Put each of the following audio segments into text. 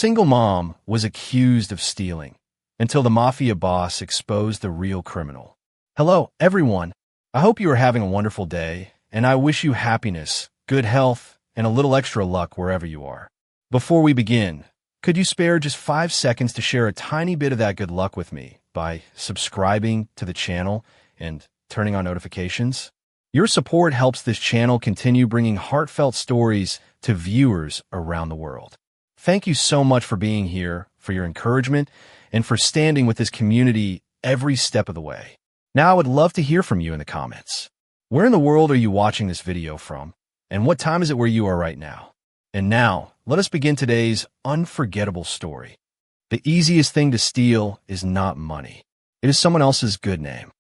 Single mom was accused of stealing until the Mafia Boss exposed the real criminal. Hello, everyone. I hope you are having a wonderful day, and I wish you happiness, good health, and a little extra luck wherever you are. Before we begin, could you spare just 5 seconds to share a tiny bit of that good luck with me by subscribing to the channel and turning on notifications? Your support helps this channel continue bringing heartfelt stories to viewers around the world. Thank you so much for being here, for your encouragement, and for standing with this community every step of the way. Now I would love to hear from you in the comments. Where in the world are you watching this video from? And what time is it where you are right now? And now, let us begin today's unforgettable story. The easiest thing to steal is not money. It is someone else's good name.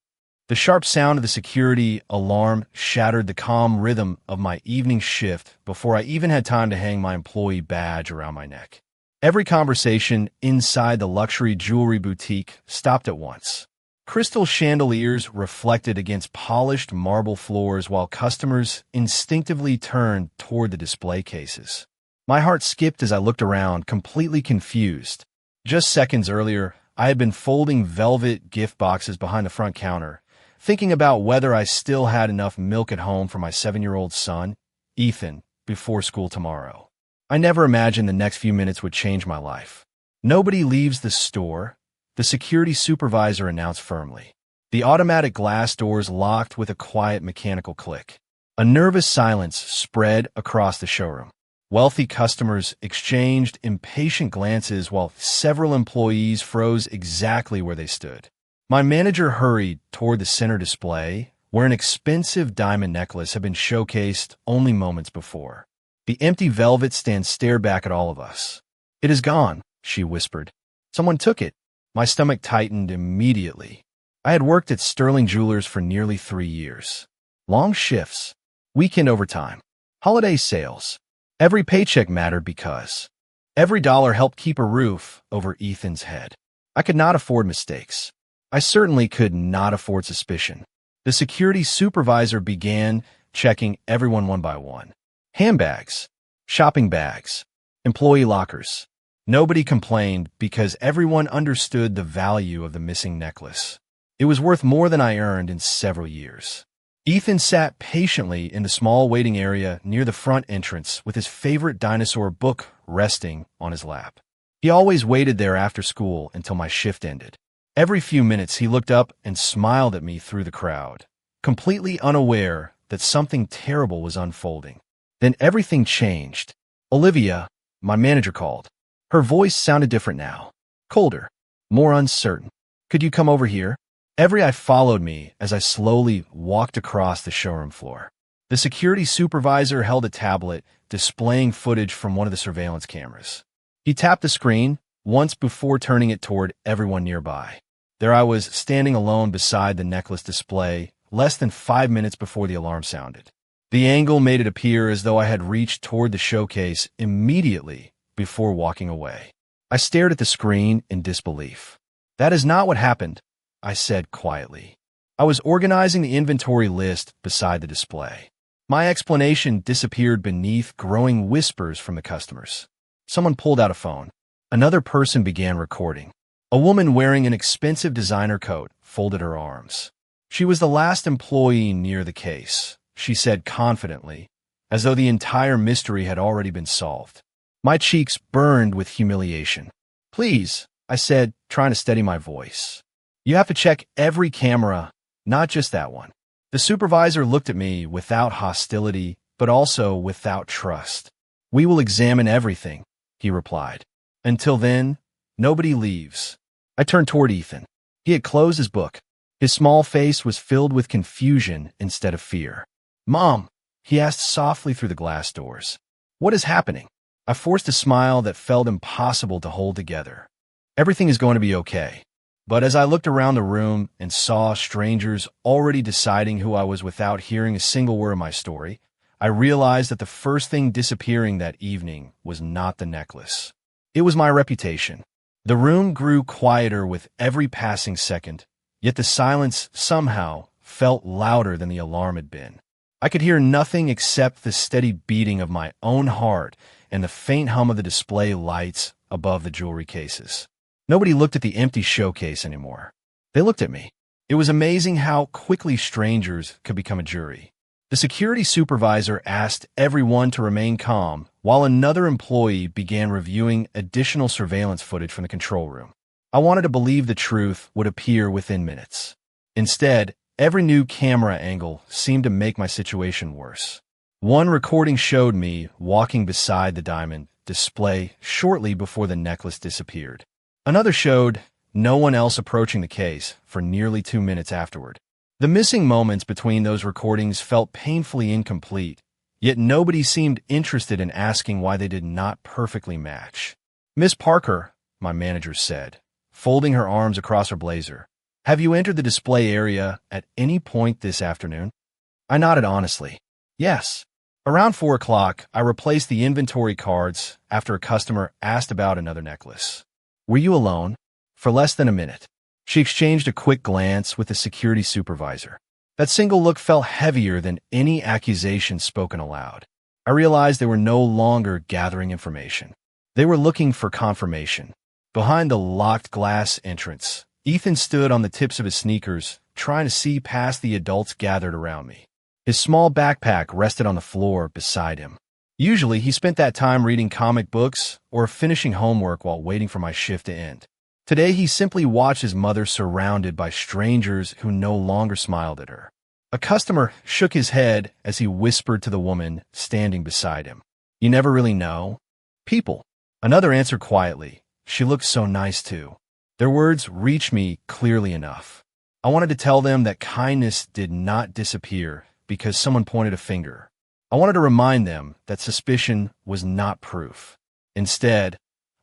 The sharp sound of the security alarm shattered the calm rhythm of my evening shift before I even had time to hang my employee badge around my neck. Every conversation inside the luxury jewelry boutique stopped at once. Crystal chandeliers reflected against polished marble floors while customers instinctively turned toward the display cases. My heart skipped as I looked around, completely confused. Just seconds earlier, I had been folding velvet gift boxes behind the front counter, thinking about whether I still had enough milk at home for my 7-year-old son, Ethan, before school tomorrow. I never imagined the next few minutes would change my life. Nobody leaves the store, the security supervisor announced firmly. The automatic glass doors locked with a quiet mechanical click. A nervous silence spread across the showroom. Wealthy customers exchanged impatient glances while several employees froze exactly where they stood. My manager hurried toward the center display, where an expensive diamond necklace had been showcased only moments before. The empty velvet stand stared back at all of us. "It is gone," she whispered. "Someone took it." My stomach tightened immediately. I had worked at Sterling Jewelers for nearly 3 years. Long shifts, weekend overtime, holiday sales. Every paycheck mattered because every dollar helped keep a roof over Ethan's head. I could not afford mistakes. I certainly could not afford suspicion. The security supervisor began checking everyone one by one. Handbags, shopping bags, employee lockers. Nobody complained because everyone understood the value of the missing necklace. It was worth more than I earned in several years. Ethan sat patiently in the small waiting area near the front entrance with his favorite dinosaur book resting on his lap. He always waited there after school until my shift ended. Every few minutes he looked up and smiled at me through the crowd, completely unaware that something terrible was unfolding. Then everything changed. "Olivia," my manager called. Her voice sounded different now, colder, more uncertain. "Could you come over here?" Every eye followed me as I slowly walked across the showroom floor. The security supervisor held a tablet displaying footage from one of the surveillance cameras. He tapped the screen once before turning it toward everyone nearby. There I was, standing alone beside the necklace display, less than 5 minutes before the alarm sounded. The angle made it appear as though I had reached toward the showcase immediately before walking away. I stared at the screen in disbelief. "That is not what happened," I said quietly. I was organizing the inventory list beside the display. My explanation disappeared beneath growing whispers from the customers. Someone pulled out a phone. Another person began recording. A woman wearing an expensive designer coat folded her arms. She was the last employee near the case, she said confidently, as though the entire mystery had already been solved. My cheeks burned with humiliation. "Please," I said, trying to steady my voice. "You have to check every camera, not just that one." The supervisor looked at me without hostility, but also without trust. "We will examine everything," he replied. "Until then, nobody leaves." I turned toward Ethan. He had closed his book. His small face was filled with confusion instead of fear. "Mom," he asked softly through the glass doors. "What is happening?" I forced a smile that felt impossible to hold together. "Everything is going to be okay." But as I looked around the room and saw strangers already deciding who I was without hearing a single word of my story, I realized that the first thing disappearing that evening was not the necklace. It was my reputation. The room grew quieter with every passing second, yet the silence somehow felt louder than the alarm had been. I could hear nothing except the steady beating of my own heart and the faint hum of the display lights above the jewelry cases. Nobody looked at the empty showcase anymore. They looked at me. It was amazing how quickly strangers could become a jury. The security supervisor asked everyone to remain calm while another employee began reviewing additional surveillance footage from the control room. I wanted to believe the truth would appear within minutes. Instead, every new camera angle seemed to make my situation worse. One recording showed me walking beside the diamond display shortly before the necklace disappeared. Another showed no one else approaching the case for nearly 2 minutes afterward. The missing moments between those recordings felt painfully incomplete, yet nobody seemed interested in asking why they did not perfectly match. "Miss Parker," my manager said, folding her arms across her blazer, "have you entered the display area at any point this afternoon?" I nodded honestly. "Yes. Around 4 o'clock, I replaced the inventory cards after a customer asked about another necklace." "Were you alone?" "For less than a minute." She exchanged a quick glance with the security supervisor. That single look felt heavier than any accusation spoken aloud. I realized they were no longer gathering information. They were looking for confirmation. Behind the locked glass entrance, Ethan stood on the tips of his sneakers, trying to see past the adults gathered around me. His small backpack rested on the floor beside him. Usually, he spent that time reading comic books or finishing homework while waiting for my shift to end. Today, he simply watched his mother surrounded by strangers who no longer smiled at her. A customer shook his head as he whispered to the woman standing beside him, "You never really know people." Another answered quietly, "She looks so nice too." Their words reached me clearly enough. I wanted to tell them that kindness did not disappear because someone pointed a finger. I wanted to remind them that suspicion was not proof. Instead,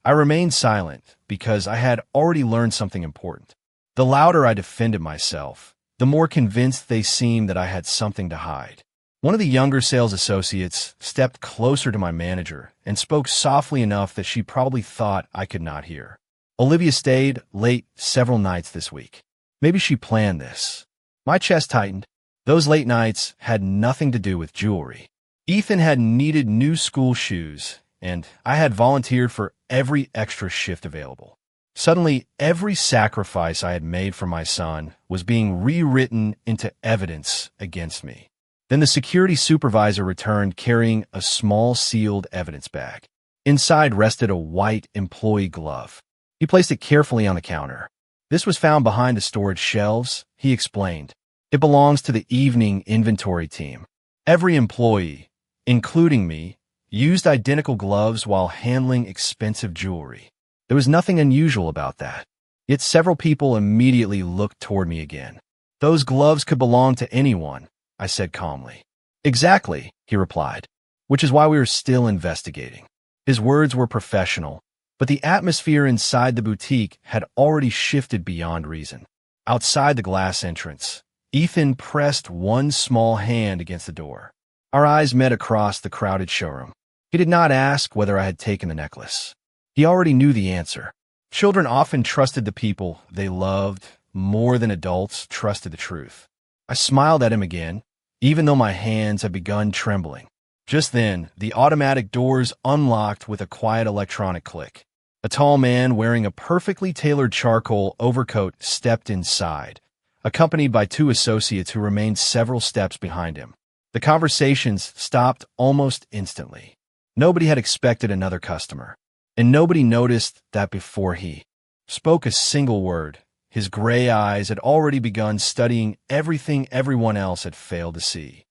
I remained silent because I had already learned something important. The louder I defended myself, the more convinced they seemed that I had something to hide. One of the younger sales associates stepped closer to my manager and spoke softly enough that she probably thought I could not hear. "Olivia stayed late several nights this week. Maybe she planned this." My chest tightened. Those late nights had nothing to do with jewelry. Ethan had needed new school shoes, and I had volunteered for every extra shift available. Suddenly, every sacrifice I had made for my son was being rewritten into evidence against me. Then the security supervisor returned carrying a small sealed evidence bag. Inside rested a white employee glove. He placed it carefully on the counter. "This was found behind the storage shelves," he explained. "It belongs to the evening inventory team. Every employee, including me, used identical gloves while handling expensive jewelry. There was nothing unusual about that. Yet several people immediately looked toward me again. Those gloves could belong to anyone," I said calmly. "Exactly," he replied, "which is why we are still investigating." His words were professional, but the atmosphere inside the boutique had already shifted beyond reason. Outside the glass entrance, Ethan pressed one small hand against the door. Our eyes met across the crowded showroom. He did not ask whether I had taken the necklace. He already knew the answer. Children often trusted the people they loved more than adults trusted the truth. I smiled at him again, even though my hands had begun trembling. Just then, the automatic doors unlocked with a quiet electronic click. A tall man wearing a perfectly tailored charcoal overcoat stepped inside, accompanied by 2 associates who remained several steps behind him. The conversations stopped almost instantly. Nobody had expected another customer, and nobody noticed that before he spoke a single word, his gray eyes had already begun studying everything everyone else had failed to see.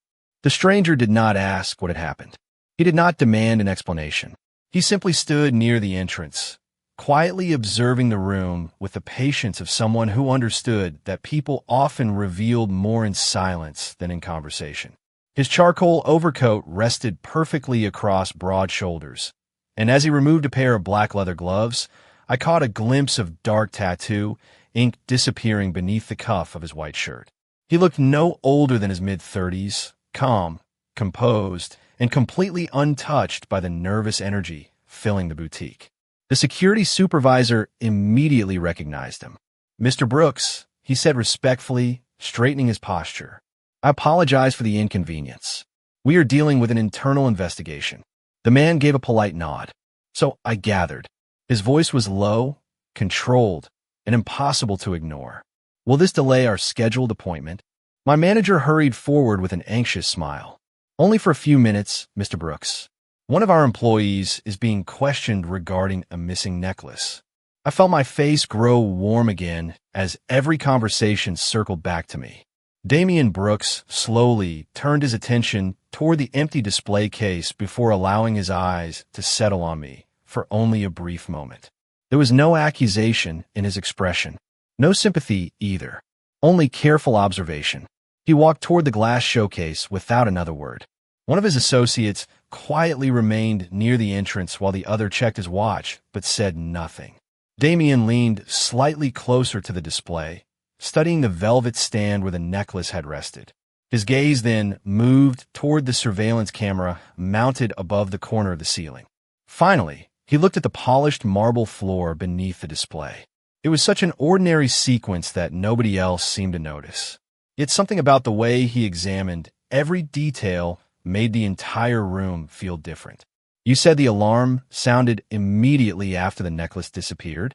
The stranger did not ask what had happened. He did not demand an explanation. He simply stood near the entrance, quietly observing the room with the patience of someone who understood that people often revealed more in silence than in conversation. His charcoal overcoat rested perfectly across broad shoulders, and as he removed a pair of black leather gloves, I caught a glimpse of dark tattoo, ink disappearing beneath the cuff of his white shirt. He looked no older than his mid-30s, calm, composed, and completely untouched by the nervous energy filling the boutique. The security supervisor immediately recognized him. "Mr. Brooks," he said respectfully, straightening his posture. "I apologize for the inconvenience. We are dealing with an internal investigation." The man gave a polite nod. "So I gathered. His voice was low, controlled, and impossible to ignore. Will this delay our scheduled appointment? My manager hurried forward with an anxious smile. Only for a few minutes, Mr. Brooks. One of our employees is being questioned regarding a missing necklace. I felt my face grow warm again as every conversation circled back to me. Damian Brooks slowly turned his attention toward the empty display case before allowing his eyes to settle on me for only a brief moment. There was no accusation in his expression, no sympathy either, only careful observation. He walked toward the glass showcase without another word. One of his associates quietly remained near the entrance while the other checked his watch but said nothing. Damian leaned slightly closer to the display, studying the velvet stand where the necklace had rested. His gaze then moved toward the surveillance camera mounted above the corner of the ceiling. Finally, he looked at the polished marble floor beneath the display. It was such an ordinary sequence that nobody else seemed to notice. Yet something about the way he examined every detail made the entire room feel different. You said the alarm sounded immediately after the necklace disappeared?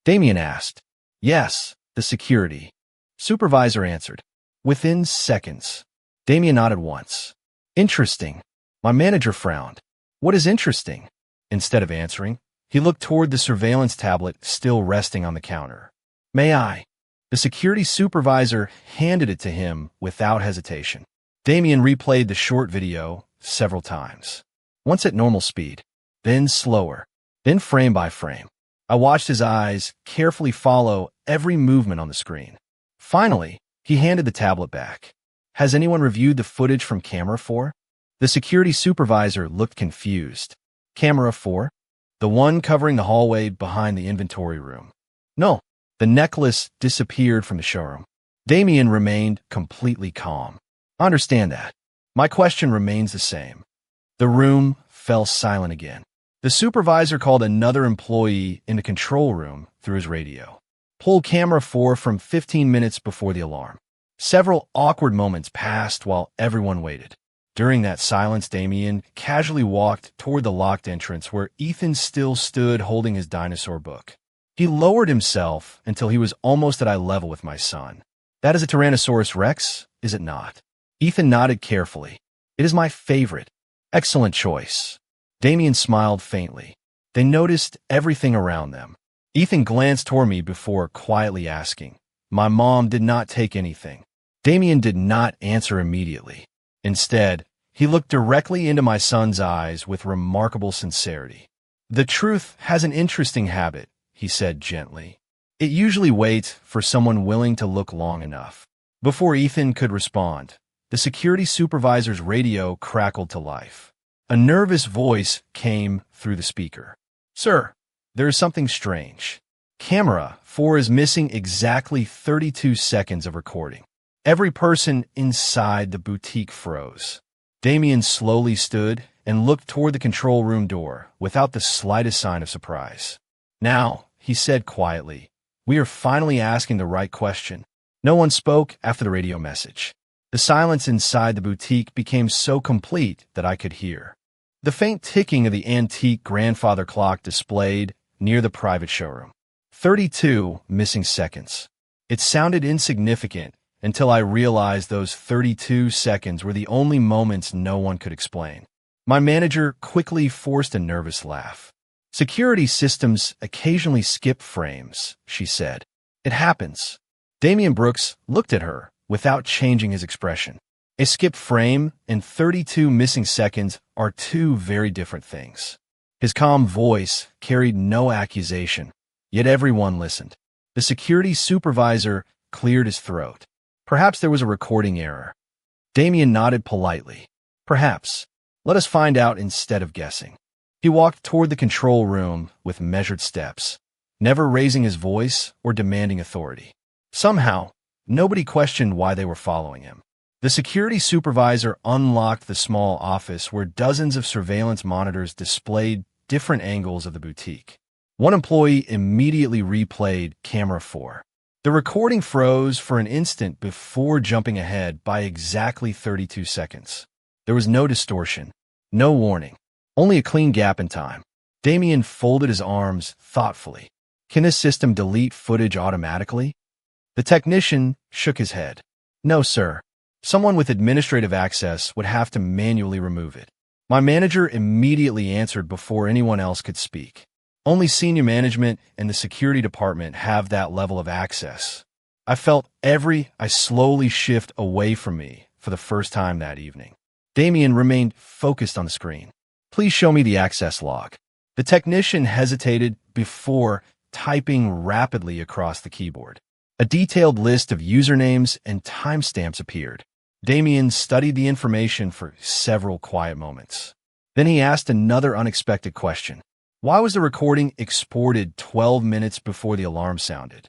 Damian asked. Yes, the security supervisor answered. Within seconds. Damian nodded once. Interesting. My manager frowned. What is interesting? Instead of answering, he looked toward the surveillance tablet still resting on the counter. May I? The security supervisor handed it to him without hesitation. Damian replayed the short video several times. Once at normal speed, then slower, then frame by frame. I watched his eyes carefully follow every movement on the screen. Finally, he handed the tablet back. Has anyone reviewed the footage from camera 4? The security supervisor looked confused. Camera 4? The one covering the hallway behind the inventory room. No, the necklace disappeared from the showroom. Damian remained completely calm. I understand that. My question remains the same. The room fell silent again. The supervisor called another employee in the control room through his radio. Pull camera 4 from 15 minutes before the alarm. Several awkward moments passed while everyone waited. During that silence, Damian casually walked toward the locked entrance where Ethan still stood holding his dinosaur book. He lowered himself until he was almost at eye level with my son. That is a Tyrannosaurus Rex, is it not? Ethan nodded carefully. It is my favorite. Excellent choice. Damian smiled faintly. They noticed everything around them. Ethan glanced toward me before quietly asking. My mom did not take anything. Damian did not answer immediately. Instead, he looked directly into my son's eyes with remarkable sincerity. The truth has an interesting habit, he said gently. It usually waits for someone willing to look long enough. Before Ethan could respond, the security supervisor's radio crackled to life. A nervous voice came through the speaker. Sir, there is something strange. Camera 4 is missing exactly 32 seconds of recording. Every person inside the boutique froze. Damian slowly stood and looked toward the control room door without the slightest sign of surprise. Now, he said quietly, we are finally asking the right question. No one spoke after the radio message. The silence inside the boutique became so complete that I could hear the faint ticking of the antique grandfather clock displayed near the private showroom. 32 missing seconds. It sounded insignificant until I realized those 32 seconds were the only moments no one could explain. My manager quickly forced a nervous laugh. Security systems occasionally skip frames, she said. It happens. Damian Brooks looked at her without changing his expression. A skip frame and 32 missing seconds are two very different things. His calm voice carried no accusation, yet everyone listened. The security supervisor cleared his throat. Perhaps there was a recording error. Damian nodded politely. Perhaps. Let us find out instead of guessing. He walked toward the control room with measured steps, never raising his voice or demanding authority. Somehow, nobody questioned why they were following him. The security supervisor unlocked the small office where dozens of surveillance monitors displayed different angles of the boutique. One employee immediately replayed camera 4. The recording froze for an instant before jumping ahead by exactly 32 seconds. There was no distortion, no warning, only a clean gap in time. Damien folded his arms thoughtfully. Can this system delete footage automatically? The technician shook his head. No, sir. Someone with administrative access would have to manually remove it. My manager immediately answered before anyone else could speak. Only senior management and the security department have that level of access. I felt I slowly shift away from me for the first time that evening. Damien remained focused on the screen. Please show me the access log. The technician hesitated before typing rapidly across the keyboard. A detailed list of usernames and timestamps appeared. Damien studied the information for several quiet moments. Then he asked another unexpected question. Why was the recording exported 12 minutes before the alarm sounded?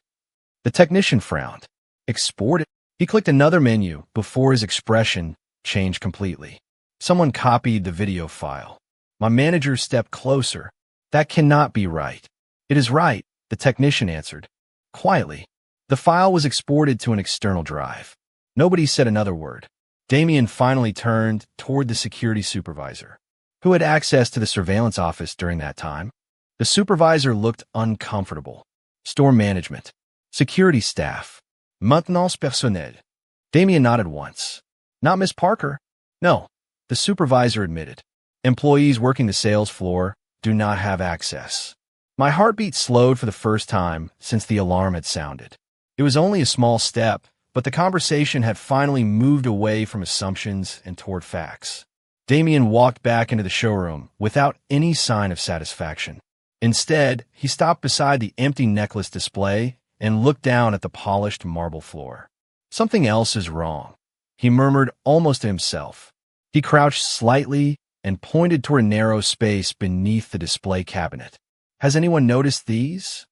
The technician frowned. Exported? He clicked another menu before his expression changed completely. Someone copied the video file. My manager stepped closer. That cannot be right. It is right, the technician answered. Quietly. The file was exported to an external drive. Nobody said another word. Damien finally turned toward the security supervisor, who had access to the surveillance office during that time. The supervisor looked uncomfortable. Store management. Security staff. Maintenance personnel. Damien nodded once. Not Miss Parker? No, the supervisor admitted. Employees working the sales floor do not have access. My heartbeat slowed for the first time since the alarm had sounded. It was only a small step, but the conversation had finally moved away from assumptions and toward facts. Damien walked back into the showroom without any sign of satisfaction. Instead, he stopped beside the empty necklace display and looked down at the polished marble floor. Something else is wrong, he murmured almost to himself. He crouched slightly and pointed toward a narrow space beneath the display cabinet. Has anyone noticed these?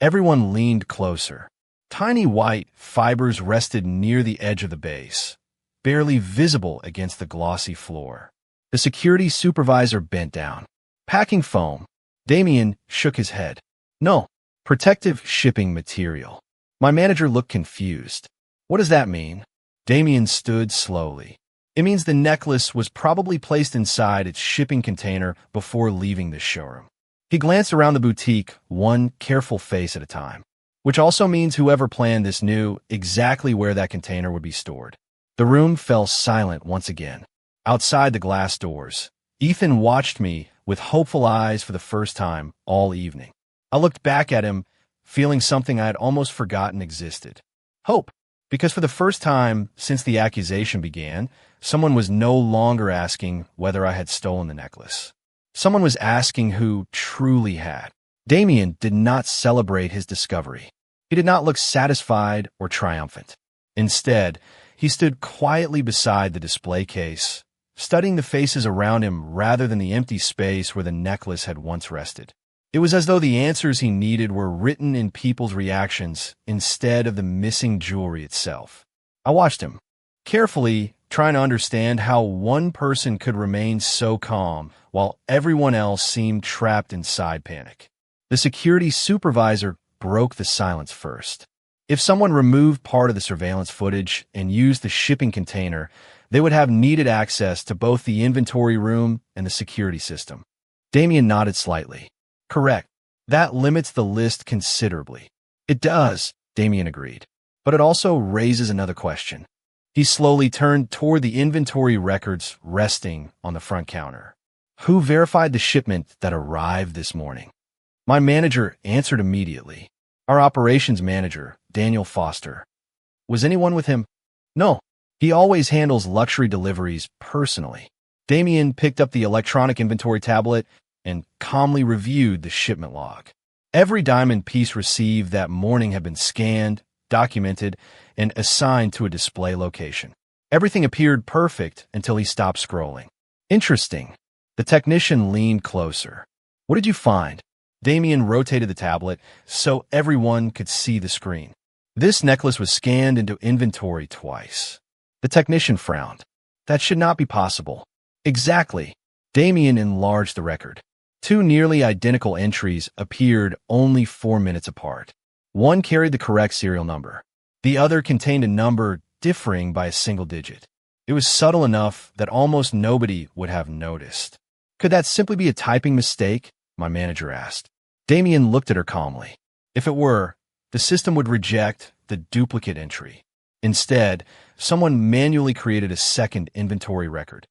Everyone leaned closer. Tiny white fibers rested near the edge of the base, barely visible against the glossy floor. The security supervisor bent down. Packing foam. Damien shook his head. No, protective shipping material. My manager looked confused. What does that mean? Damien stood slowly. It means the necklace was probably placed inside its shipping container before leaving the showroom. He glanced around the boutique, one careful face at a time. Which also means whoever planned this knew exactly where that container would be stored. The room fell silent once again. Outside the glass doors, Ethan watched me with hopeful eyes for the first time all evening. I looked back at him, feeling something I had almost forgotten existed. Hope, because for the first time since the accusation began, someone was no longer asking whether I had stolen the necklace. Someone was asking who truly had. Damien did not celebrate his discovery. He did not look satisfied or triumphant. Instead, he stood quietly beside the display case, studying the faces around him rather than the empty space where the necklace had once rested. It was as though the answers he needed were written in people's reactions instead of the missing jewelry itself. I watched him, carefully trying to understand how one person could remain so calm while everyone else seemed trapped inside panic. The security supervisor broke the silence first. If someone removed part of the surveillance footage and used the shipping container, they would have needed access to both the inventory room and the security system. Damien nodded slightly. Correct. That limits the list considerably. It does, Damien agreed. But it also raises another question. He slowly turned toward the inventory records resting on the front counter. Who verified the shipment that arrived this morning? My manager answered immediately. Our operations manager, Daniel Foster. Was anyone with him? No. He always handles luxury deliveries personally. Damien picked up the electronic inventory tablet and calmly reviewed the shipment log. Every diamond piece received that morning had been scanned, documented, and assigned to a display location. Everything appeared perfect until he stopped scrolling. Interesting. The technician leaned closer. What did you find? Damien rotated the tablet so everyone could see the screen. This necklace was scanned into inventory twice. The technician frowned. That should not be possible. Exactly. Damien enlarged the record. Two nearly identical entries appeared only 4 minutes apart. One carried the correct serial number. The other contained a number differing by a single digit. It was subtle enough that almost nobody would have noticed. Could that simply be a typing mistake? my manager asked. Damien looked at her calmly. If it were, the system would reject the duplicate entry. Instead, someone manually created a second inventory record.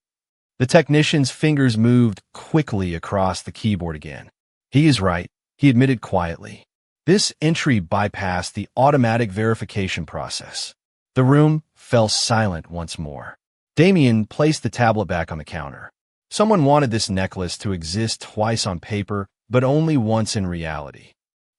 The technician's fingers moved quickly across the keyboard again. He is right, he admitted quietly. This entry bypassed the automatic verification process. The room fell silent once more. Damien placed the tablet back on the counter. Someone wanted this necklace to exist twice on paper, but only once in reality.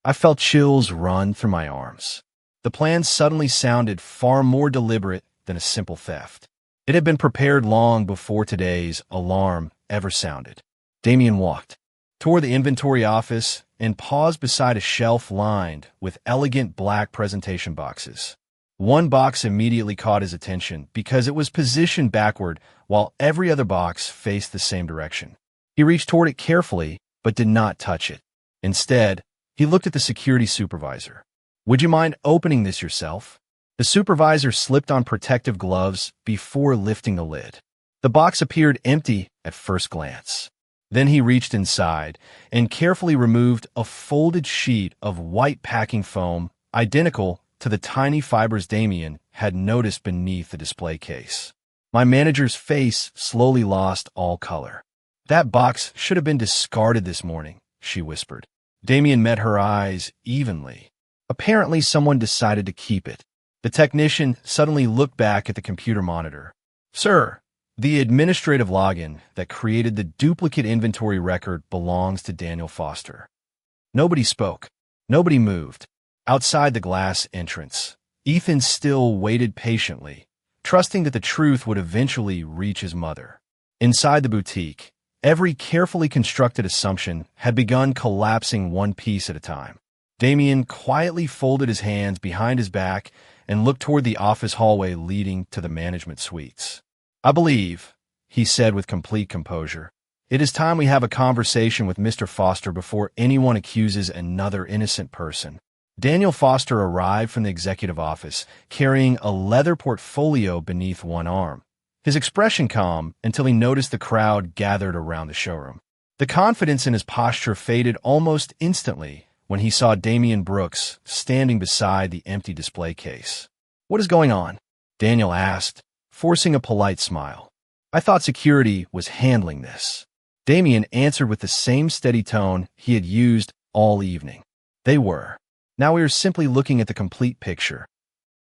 I felt chills run through my arms. The plan suddenly sounded far more deliberate than a simple theft. It had been prepared long before today's alarm ever sounded. Damien walked toward the inventory office and paused beside a shelf lined with elegant black presentation boxes. One box immediately caught his attention because it was positioned backward while every other box faced the same direction. He reached toward it carefully, but did not touch it. Instead, he looked at the security supervisor. "Would you mind opening this yourself?" The supervisor slipped on protective gloves before lifting the lid. The box appeared empty at first glance. Then he reached inside and carefully removed a folded sheet of white packing foam identical to the tiny fibers Damien had noticed beneath the display case. My manager's face slowly lost all color. "That box should have been discarded this morning," she whispered. Damien met her eyes evenly. Apparently, someone decided to keep it. The technician suddenly looked back at the computer monitor. "Sir, the administrative login that created the duplicate inventory record belongs to Daniel Foster." Nobody spoke. Nobody moved. Outside the glass entrance, Ethan still waited patiently, trusting that the truth would eventually reach his mother. Inside the boutique, every carefully constructed assumption had begun collapsing one piece at a time. Damien quietly folded his hands behind his back and looked toward the office hallway leading to the management suites. "I believe," he said with complete composure, "it is time we have a conversation with Mr. Foster before anyone accuses another innocent person." Daniel Foster arrived from the executive office, carrying a leather portfolio beneath one arm. His expression calm until he noticed the crowd gathered around the showroom. The confidence in his posture faded almost instantly when he saw Damian Brooks standing beside the empty display case. "What is going on?" Daniel asked, forcing a polite smile. "I thought security was handling this." Damian answered with the same steady tone he had used all evening. "They were. Now we are simply looking at the complete picture."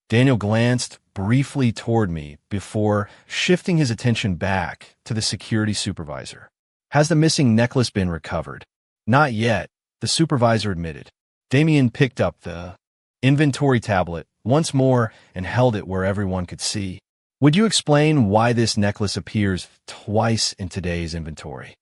Daniel glanced briefly toward me before shifting his attention back to the security supervisor. "Has the missing necklace been recovered?" "Not yet," the supervisor admitted. Damien picked up the inventory tablet once more and held it where everyone could see. "Would you explain why this necklace appears twice in today's inventory?"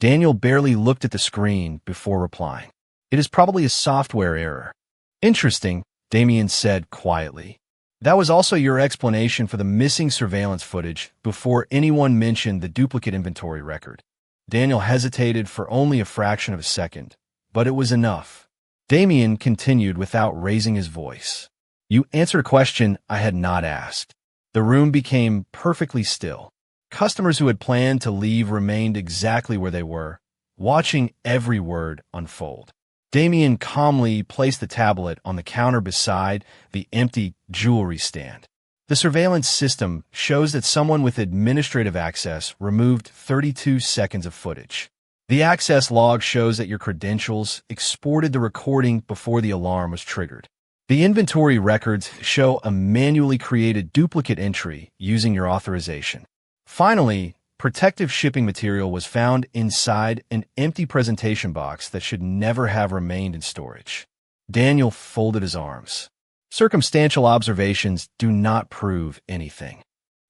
Daniel barely looked at the screen before replying. "It is probably a software error." "Interesting," Damien said quietly. "That was also your explanation for the missing surveillance footage before anyone mentioned the duplicate inventory record." Daniel hesitated for only a fraction of a second, but it was enough. Damien continued without raising his voice. "You answered a question I had not asked." The room became perfectly still. Customers who had planned to leave remained exactly where they were, watching every word unfold. Damien calmly placed the tablet on the counter beside the empty jewelry stand. "The surveillance system shows that someone with administrative access removed 32 seconds of footage. The access log shows that your credentials exported the recording before the alarm was triggered. The inventory records show a manually created duplicate entry using your authorization. Finally, protective shipping material was found inside an empty presentation box that should never have remained in storage." Daniel folded his arms. "Circumstantial observations do not prove anything."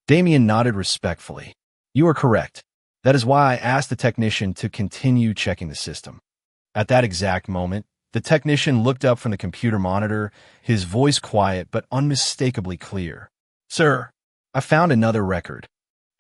Damien nodded respectfully. "You are correct. That is why I asked the technician to continue checking the system." At that exact moment, the technician looked up from the computer monitor, his voice quiet but unmistakably clear. "Sir, I found another record."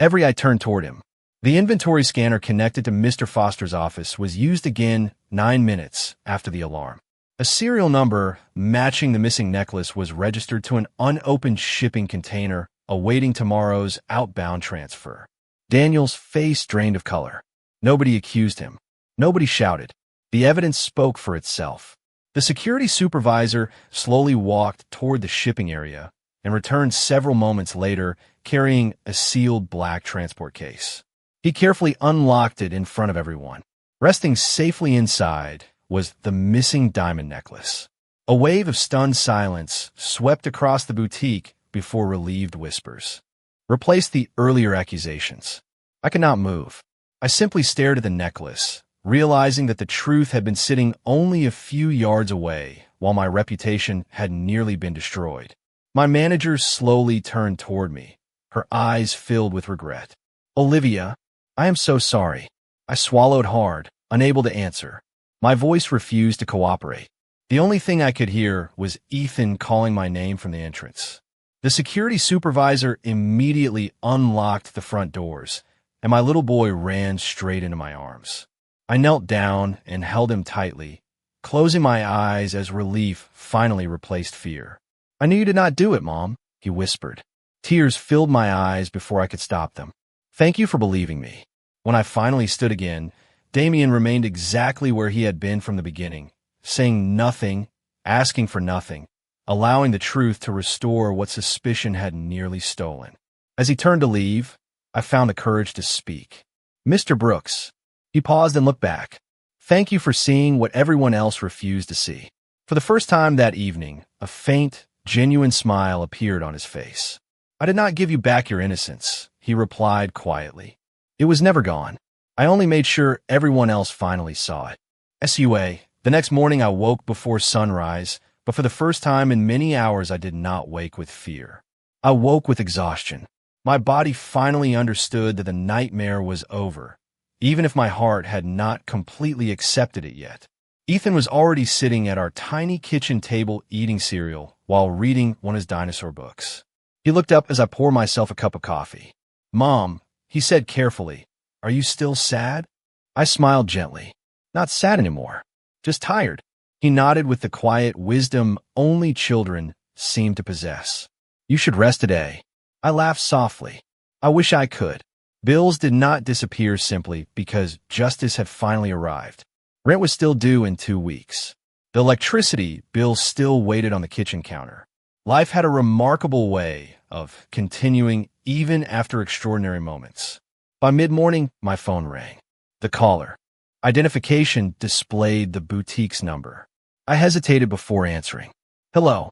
Every eye turned toward him. The inventory scanner connected to Mr. Foster's office was used again 9 minutes after the alarm. A serial number matching the missing necklace was registered to an unopened shipping container awaiting tomorrow's outbound transfer. Daniel's face drained of color. Nobody accused him. Nobody shouted. The evidence spoke for itself. The security supervisor slowly walked toward the shipping area and returned several moments later carrying a sealed black transport case. He carefully unlocked it in front of everyone. Resting safely inside was the missing diamond necklace. A wave of stunned silence swept across the boutique before relieved whispers replaced the earlier accusations. I could not move. I simply stared at the necklace, realizing that the truth had been sitting only a few yards away while my reputation had nearly been destroyed. My manager slowly turned toward me, her eyes filled with regret. "Olivia, I am so sorry." I swallowed hard, unable to answer. My voice refused to cooperate. The only thing I could hear was Ethan calling my name from the entrance. The security supervisor immediately unlocked the front doors, and my little boy ran straight into my arms. I knelt down and held him tightly, closing my eyes as relief finally replaced fear. "I knew you did not do it, Mom," he whispered. Tears filled my eyes before I could stop them. "Thank you for believing me." When I finally stood again, Damien remained exactly where he had been from the beginning, saying nothing, asking for nothing, allowing the truth to restore what suspicion had nearly stolen. As he turned to leave, I found the courage to speak. "Mr. Brooks." He paused and looked back. "Thank you for seeing what everyone else refused to see." For the first time that evening, a faint, genuine smile appeared on his face. "I did not give you back your innocence," he replied quietly. "It was never gone. I only made sure everyone else finally saw it." SUA, the next morning I woke before sunrise, but for the first time in many hours I did not wake with fear. I woke with exhaustion. My body finally understood that the nightmare was over, even if my heart had not completely accepted it yet. Ethan was already sitting at our tiny kitchen table eating cereal while reading one of his dinosaur books. He looked up as I poured myself a cup of coffee. "Mom," he said carefully, "are you still sad?" I smiled gently. "Not sad anymore, just tired." He nodded with the quiet wisdom only children seem to possess. "You should rest today." I laughed softly. I wish I could. Bills did not disappear simply because justice had finally arrived. Rent was still due in 2 weeks. The electricity bill still waited on the kitchen counter. Life had a remarkable way of continuing even after extraordinary moments. By mid-morning, my phone rang. The caller. Identification displayed the boutique's number. I hesitated before answering. "Hello."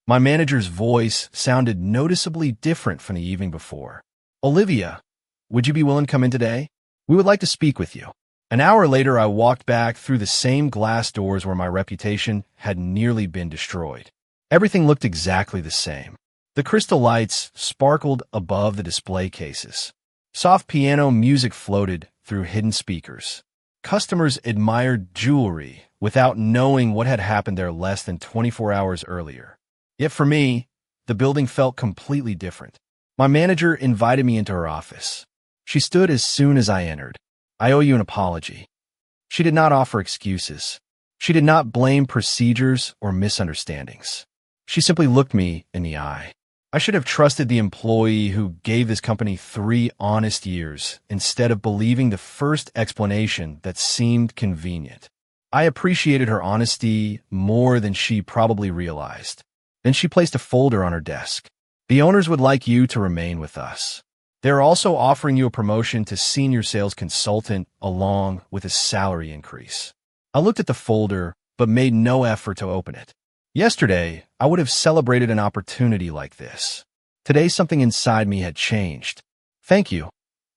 My manager's voice sounded noticeably different from the evening before. "Olivia, would you be willing to come in today? We would like to speak with you." An hour later, I walked back through the same glass doors where my reputation had nearly been destroyed. Everything looked exactly the same. The crystal lights sparkled above the display cases. Soft piano music floated through hidden speakers. Customers admired jewelry without knowing what had happened there less than 24 hours earlier. Yet for me, the building felt completely different. My manager invited me into her office. She stood as soon as I entered. "I owe you an apology." She did not offer excuses. She did not blame procedures or misunderstandings. She simply looked me in the eye. I should have trusted the employee who gave this company 3 honest years instead of believing the first explanation that seemed convenient. I appreciated her honesty more than she probably realized. Then she placed a folder on her desk. "The owners would like you to remain with us. They're also offering you a promotion to senior sales consultant along with a salary increase." I looked at the folder, but made no effort to open it. Yesterday, I would have celebrated an opportunity like this. Today, something inside me had changed. "Thank you,"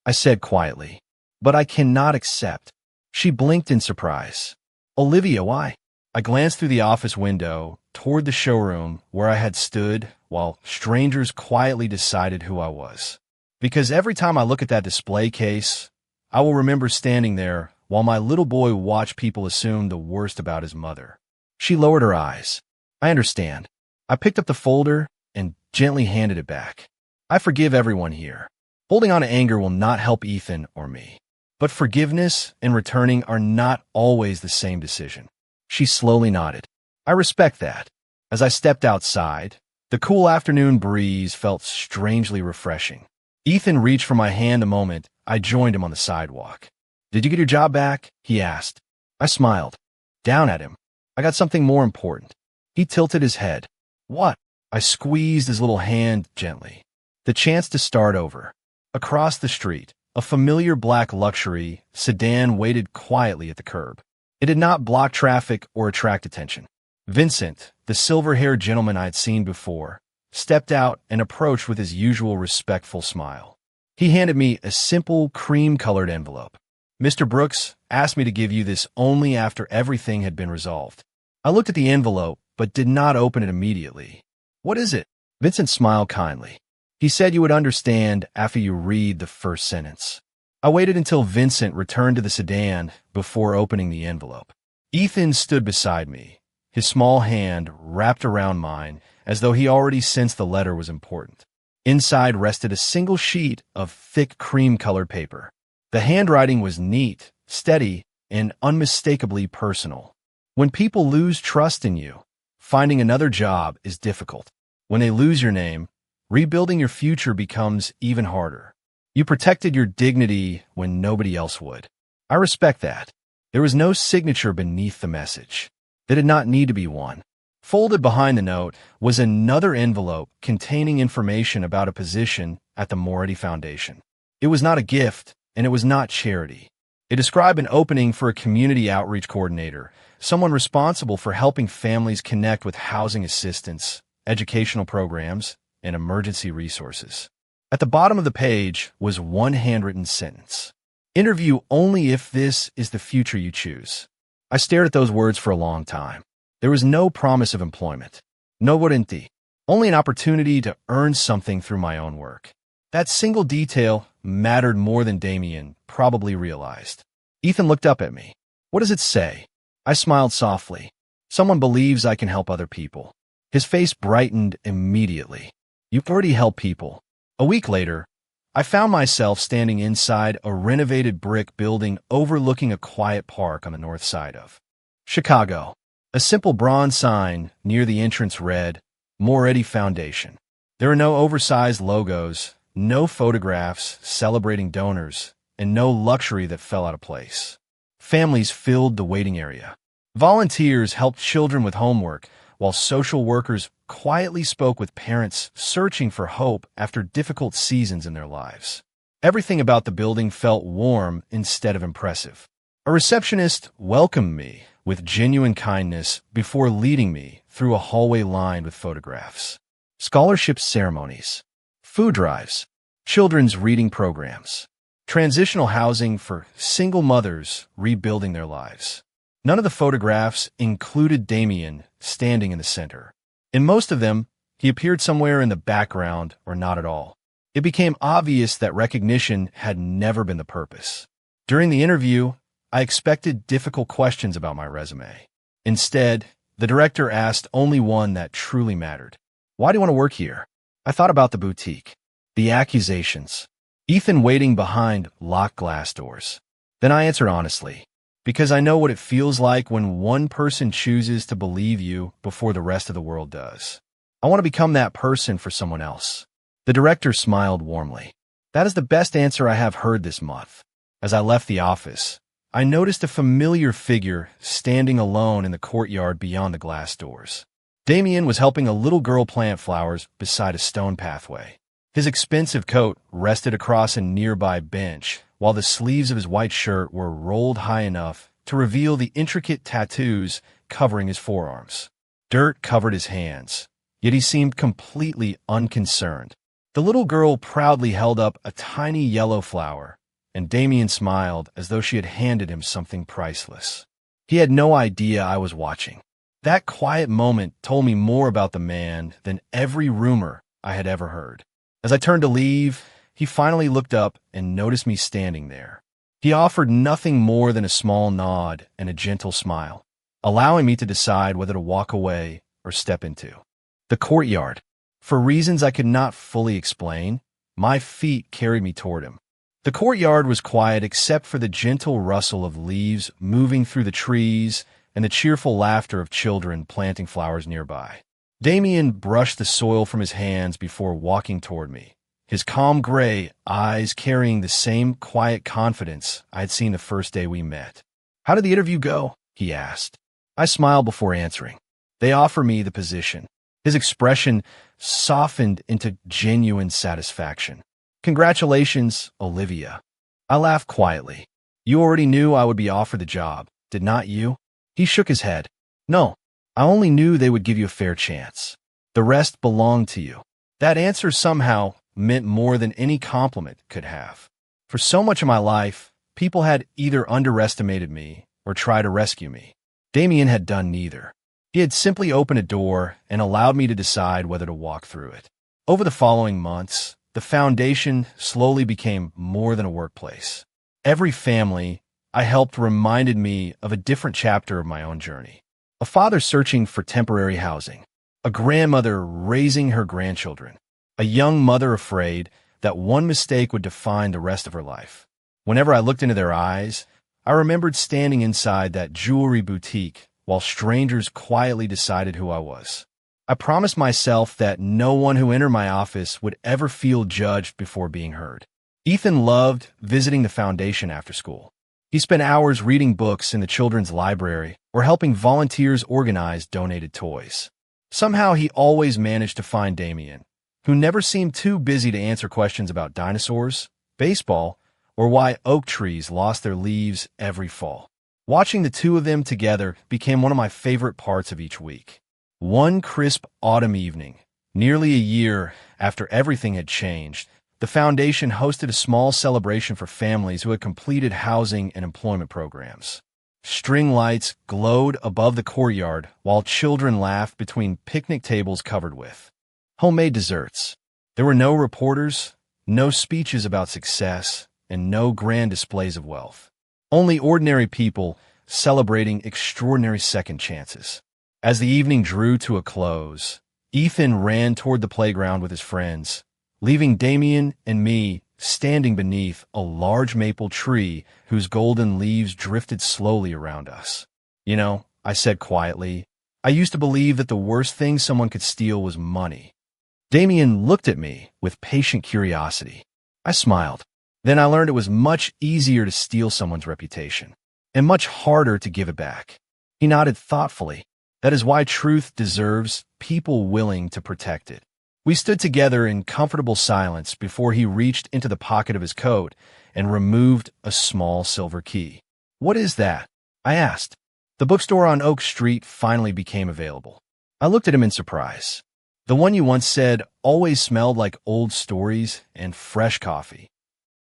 I said quietly, "but I cannot accept." She blinked in surprise. "Olivia, why?" I glanced through the office window toward the showroom where I had stood while strangers quietly decided who I was. Because every time I look at that display case, I will remember standing there while my little boy watched people assume the worst about his mother. She lowered her eyes. "I understand." I picked up the folder and gently handed it back. "I forgive everyone here. Holding on to anger will not help Ethan or me. But forgiveness and returning are not always the same decision." She slowly nodded. "I respect that." As I stepped outside, the cool afternoon breeze felt strangely refreshing. Ethan reached for my hand a moment. I joined him on the sidewalk. "Did you get your job back?" he asked. I smiled. Down at him. I got something more important. He tilted his head. What? I squeezed his little hand gently. The chance to start over. Across the street, a familiar black luxury sedan waited quietly at the curb. It did not block traffic or attract attention. Vincent, the silver-haired gentleman I had seen before, stepped out and approached with his usual respectful smile. He handed me a simple cream-colored envelope. Mr. Brooks asked me to give you this only after everything had been resolved. I looked at the envelope, but did not open it immediately. What is it? Vincent smiled kindly. He said you would understand after you read the first sentence. I waited until Vincent returned to the sedan before opening the envelope. Ethan stood beside me, his small hand wrapped around mine as though he already sensed the letter was important. Inside rested a single sheet of thick cream-colored paper. The handwriting was neat, steady, and unmistakably personal. When people lose trust in you, finding another job is difficult. When they lose your name, rebuilding your future becomes even harder. You protected your dignity when nobody else would. I respect that. There was no signature beneath the message. There did not need to be one. Folded behind the note was another envelope containing information about a position at the Moretti Foundation. It was not a gift, and it was not charity. It described an opening for a community outreach coordinator, someone responsible for helping families connect with housing assistance, educational programs, and emergency resources. At the bottom of the page was one handwritten sentence. Interview only if this is the future you choose. I stared at those words for a long time. There was no promise of employment. No warranty. Only an opportunity to earn something through my own work. That single detail mattered more than Damien probably realized. Ethan looked up at me. What does it say? I smiled softly. Someone believes I can help other people. His face brightened immediately. You've already helped people. A week later, I found myself standing inside a renovated brick building overlooking a quiet park on the north side of Chicago. A simple bronze sign near the entrance read, Moretti Foundation. There are no oversized logos, no photographs celebrating donors, and no luxury that fell out of place. Families filled the waiting area. Volunteers helped children with homework, while social workers quietly spoke with parents searching for hope after difficult seasons in their lives. Everything about the building felt warm instead of impressive. A receptionist welcomed me with genuine kindness before leading me through a hallway lined with photographs. Scholarship ceremonies, food drives, children's reading programs, transitional housing for single mothers rebuilding their lives. None of the photographs included Damien standing in the center. In most of them, he appeared somewhere in the background or not at all. It became obvious that recognition had never been the purpose. During the interview, I expected difficult questions about my resume. Instead, the director asked only one that truly mattered. Why do you want to work here? I thought about the boutique, the accusations, Ethan waiting behind locked glass doors. Then I answered honestly, because I know what it feels like when one person chooses to believe you before the rest of the world does. I want to become that person for someone else. The director smiled warmly. That is the best answer I have heard this month. As I left the office, I noticed a familiar figure standing alone in the courtyard beyond the glass doors. Damien was helping a little girl plant flowers beside a stone pathway. His expensive coat rested across a nearby bench, while the sleeves of his white shirt were rolled high enough to reveal the intricate tattoos covering his forearms. Dirt covered his hands, yet he seemed completely unconcerned. The little girl proudly held up a tiny yellow flower, and Damien smiled as though she had handed him something priceless. He had no idea I was watching. That quiet moment told me more about the man than every rumor I had ever heard. As I turned to leave, he finally looked up and noticed me standing there. He offered nothing more than a small nod and a gentle smile, allowing me to decide whether to walk away or step into the courtyard. For reasons I could not fully explain, my feet carried me toward him. The courtyard was quiet except for the gentle rustle of leaves moving through the trees and the cheerful laughter of children planting flowers nearby. Damien brushed the soil from his hands before walking toward me, his calm gray eyes carrying the same quiet confidence I had seen the first day we met. "How did the interview go?" he asked. I smiled before answering. "They offer me the position." His expression softened into genuine satisfaction. "Congratulations, Olivia." I laughed quietly. "You already knew I would be offered the job, did not you?" He shook his head. "No, I only knew they would give you a fair chance. The rest belonged to you." That answer somehow meant more than any compliment could have. For so much of my life, people had either underestimated me or tried to rescue me. Damien had done neither. He had simply opened a door and allowed me to decide whether to walk through it. Over the following months, the foundation slowly became more than a workplace. Every family I helped reminded me of a different chapter of my own journey. A father searching for temporary housing, a grandmother raising her grandchildren, a young mother afraid that one mistake would define the rest of her life. Whenever I looked into their eyes, I remembered standing inside that jewelry boutique while strangers quietly decided who I was. I promised myself that no one who entered my office would ever feel judged before being heard. Ethan loved visiting the foundation after school. He spent hours reading books in the children's library or helping volunteers organize donated toys. Somehow he always managed to find Damien, who never seemed too busy to answer questions about dinosaurs, baseball, or why oak trees lost their leaves every fall. Watching the two of them together became one of my favorite parts of each week. One crisp autumn evening, nearly a year after everything had changed, the foundation hosted a small celebration for families who had completed housing and employment programs. String lights glowed above the courtyard while children laughed between picnic tables covered with homemade desserts. There were no reporters, no speeches about success, and no grand displays of wealth. Only ordinary people celebrating extraordinary second chances. As the evening drew to a close, Ethan ran toward the playground with his friends, leaving Damien and me standing beneath a large maple tree whose golden leaves drifted slowly around us. "You know," I said quietly, "I used to believe that the worst thing someone could steal was money." Damien looked at me with patient curiosity. I smiled. Then I learned it was much easier to steal someone's reputation, and much harder to give it back. He nodded thoughtfully. "That is why truth deserves people willing to protect it." We stood together in comfortable silence before he reached into the pocket of his coat and removed a small silver key. "What is that?" I asked. "The bookstore on Oak Street finally became available." I looked at him in surprise. "The one you once said always smelled like old stories and fresh coffee."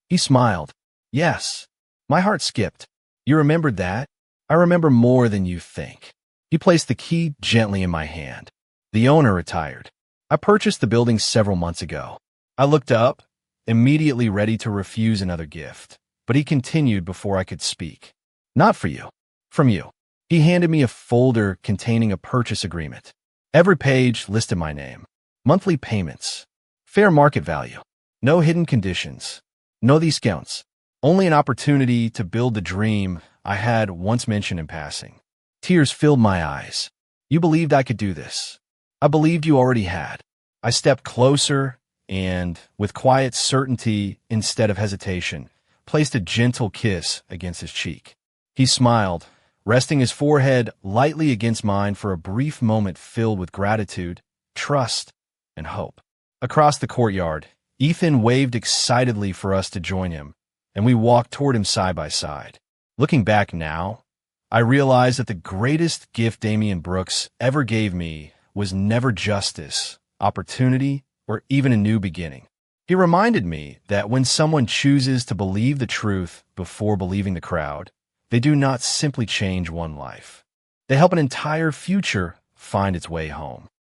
He smiled. "Yes." My heart skipped. "You remembered that?" "I remember more than you think." He placed the key gently in my hand. "The owner retired. I purchased the building several months ago." I looked up, immediately ready to refuse another gift, but he continued before I could speak. "Not for you. From you." He handed me a folder containing a purchase agreement. Every page listed my name, monthly payments, fair market value, no hidden conditions, no discounts, only an opportunity to build the dream I had once mentioned in passing. Tears filled my eyes. "You believed I could do this. I believed you already had." I stepped closer and, with quiet certainty instead of hesitation, placed a gentle kiss against his cheek. He smiled, resting his forehead lightly against mine for a brief moment filled with gratitude, trust, and hope. Across the courtyard, Ethan waved excitedly for us to join him, and we walked toward him side by side. Looking back now, I realized that the greatest gift Damian Brooks ever gave me was never justice, opportunity, or even a new beginning. He reminded me that when someone chooses to believe the truth before believing the crowd, they do not simply change one life. They help an entire future find its way home.